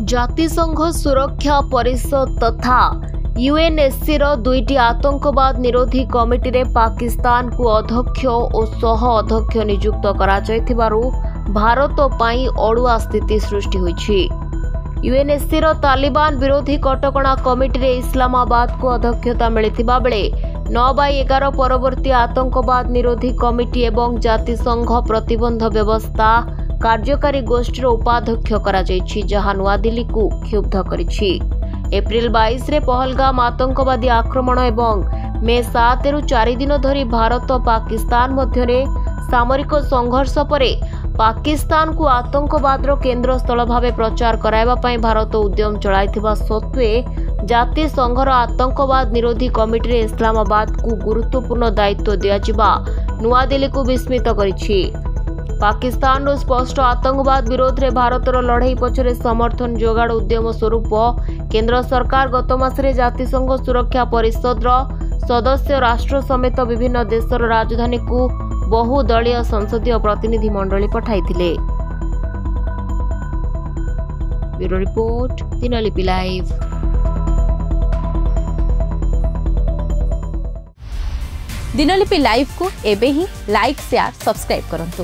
ଜାତିସଂଘ ସୁରକ୍ଷା ପରିଷଦ ତଥା ୟୁଏନ୍ଏସ୍ସିର ଦୁଇଟି ଆତଙ୍କବାଦ ନିରୋଧୀ କମିଟିରେ ପାକିସ୍ତାନକୁ ଅଧ୍ୟକ୍ଷ ଓ ସହ ଅଧ୍ୟକ୍ଷ ନିଯୁକ୍ତ କରାଯାଇଥିବାରୁ ଭାରତ ପାଇଁ ଅଡୁଆ ସ୍ଥିତି ସୃଷ୍ଟି ହୋଇଛି। ୟୁଏନ୍ଏସ୍ସିର ତାଲିବାନ ବିରୋଧୀ କଟକଣା କମିଟିରେ ଇସଲାମାବାଦକୁ ଅଧ୍ୟକ୍ଷତା ମିଳିଥିବା ବେଳେ 9/11 ପରବର୍ତ୍ତୀ ଆତଙ୍କବାଦ ନିରୋଧୀ କମିଟି ଏବଂ ଜାତିସଂଘ ପ୍ରତିବନ୍ଧ ବ୍ୟବସ୍ଥା କାର୍ଯ୍ୟକାରୀ ଗୋଷ୍ଠୀର ଉପାଧ୍ୟକ୍ଷ କରାଯାଇଛି, ଯାହା ନୂଆଦିଲ୍ଲୀକୁ କ୍ଷୁବ୍ଧ କରିଛି। ଏପ୍ରିଲ 22ରେ ପହଲଗାମ ଆତଙ୍କବାଦୀ ଆକ୍ରମଣ ଏବଂ ମେ 7ରୁ 4 ଦିନ ଧରି ଭାରତ ପାକିସ୍ତାନ ମଧ୍ୟରେ ସାମରିକ ସଂଘର୍ଷ ପରେ ପାକିସ୍ତାନକୁ ଆତଙ୍କବାଦର କେନ୍ଦ୍ରସ୍ଥଳ ଭାବେ ପ୍ରଚାର କରାଇବା ପାଇଁ ଭାରତ ଉଦ୍ୟମ ଚଳାଇଥିବା ସତ୍ତ୍ୱେ ଜାତିସଂଘର ଆତଙ୍କବାଦ ନିରୋଧୀ କମିଟିରେ ଇସଲାମାବାଦକୁ ଗୁରୁତ୍ୱପୂର୍ଣ୍ଣ ଦାୟିତ୍ୱ ଦିଆଯିବା ନୂଆଦିଲ୍ଲୀକୁ ବିସ୍ମିତ କରିଛି। ପାକିସ୍ତାନର ସ୍ପଷ୍ଟ ଆତଙ୍କବାଦ ବିରୋଧରେ ଭାରତର ଲଢ଼େଇ ପଛରେ ସମର୍ଥନ ଯୋଗାଡ଼ ଉଦ୍ୟମ ସ୍ୱରୂପ କେନ୍ଦ୍ର ସରକାର ଗତ ମାସରେ ଜାତିସଂଘ ସୁରକ୍ଷା ପରିଷଦର ସଦସ୍ୟ ରାଷ୍ଟ୍ର ସମେତ ବିଭିନ୍ନ ଦେଶର ରାଜଧାନୀକୁ ବହୁ ଦଳୀୟ ସଂସଦୀୟ ପ୍ରତିନିଧି ମଣ୍ଡଳୀ ପଠାଇଥିଲେ। ବ୍ୟୁରୋ ରିପୋର୍ଟ, ଦିନଲିପି ଲାଇଭ୍। दिनलिपि लाइव को एबे ही लाइक शेयर सब्सक्राइब करंतु।